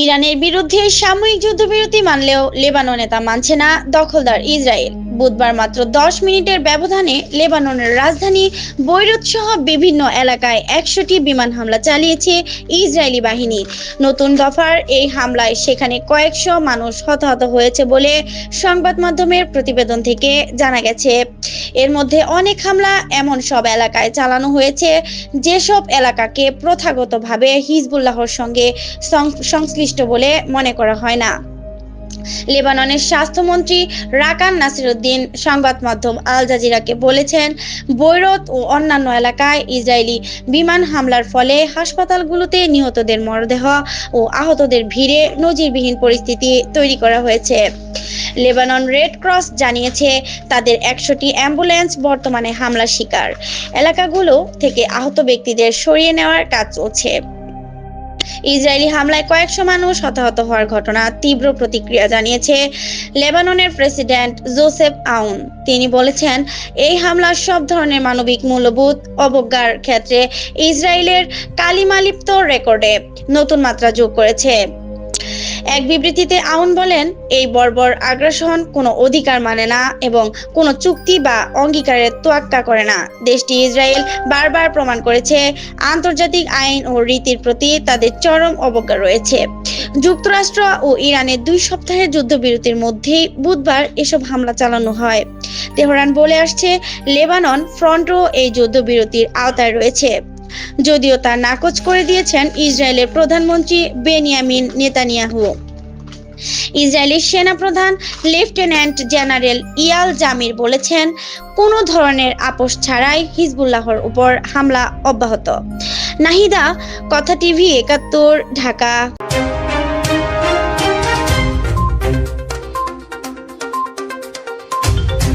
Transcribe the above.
ইরানের বিরুদ্ধে সাময়িক যুদ্ধবিরতি মানলেও লেবাননে তা মানছে না দখলদার ইসরায়েল। বুধবার মাত্র 10 মিনিটের ব্যবধানে লেবাননের রাজধানী বৈরুত সহ বিভিন্ন এলাকায় 100টি বিমান হামলা চালিয়েছে ইসরায়েলি বাহিনী। নতুন দফার এই হামলায় সেখানে কয়েকশো মানুষ হতাহত হয়েছে বলে সংবাদ মাধ্যমের প্রতিবেদন থেকে জানা গেছে। এর মধ্যে অনেক হামলা এমন সব এলাকায় চালানো হয়েছে যেসব এলাকাকে প্রথাগতভাবে হিজবুল্লাহর সঙ্গে সংশ্লিষ্ট বলে মনে করা হয় না। লেবাননের স্বাস্থ্যমন্ত্রী রাকান নাসিরউদ্দিন সংবাদ মাধ্যম আল জাজিরাকে বলেছেন, বৈরুত ও অন্যান্য এলাকায় ইসরায়েলি বিমান হামলার ফলে হাসপাতালগুলোতে নিহতদের মরদেহ ও আহতদের ভিড়ে নজিরবিহীন পরিস্থিতি তৈরি করা হয়েছে। লেবানন রেড ক্রস জানিয়েছে, তাদের 100টি অ্যাম্বুলেন্স বর্তমানে হামলার শিকার এলাকাগুলো থেকে আহত ব্যক্তিদের সরিয়ে নেওয়ার কাজ চলছে। ইসরায়েলি হামলায় কয়েকশো মানুষ হতাহত হওয়ার ঘটনা তীব্র প্রতিক্রিয়া জানিয়েছে লেবাননের প্রেসিডেন্ট জোসেফ আউন। তিনি বলেছেন, এই হামলা সব ধরনের মানবিক মূল্যবোধ অবজ্ঞার ক্ষেত্রে ইসরায়েলের কালিমালিপ্ত রেকর্ডে নতুন মাত্রা যোগ করেছে। এক বিবৃতিতে আউন বলেন, এই বর্বর আগ্রাসন কোনো অধিকার মানে না এবং কোনো চুক্তি বা অঙ্গীকারের তোয়াক্কা করে না। দেশটি ইসরায়েল বারবার প্রমাণ করেছে আন্তর্জাতিক আইন ও রীতির প্রতি তাদের চরম অবজ্ঞা রয়েছে। যুক্তরাষ্ট্র ও ইরানের 2 সপ্তাহের যুদ্ধবিরতির মধ্যেই বুধবার এসব হামলা চালানো হয়। তেহরান বলে আসছে, লেবানন ফ্রন্টও এই যুদ্ধবিরতির আওতায় রয়েছে, যদিও তা নাকচ করে দিয়েছেন ইসরায়েলের প্রধানমন্ত্রী বেনিয়ামিন নেতানিয়াহু। ইসরায়েলি সেনাপ্রধান লেফটেন্যান্ট জেনারেল ইয়াল জামির বলেছেন, কোনো ধরনের আপোষ ছাড়াই হিজবুল্লাহর উপর হামলা অব্যাহত। নাহিদা, কথা টিভি 71, ঢাকা।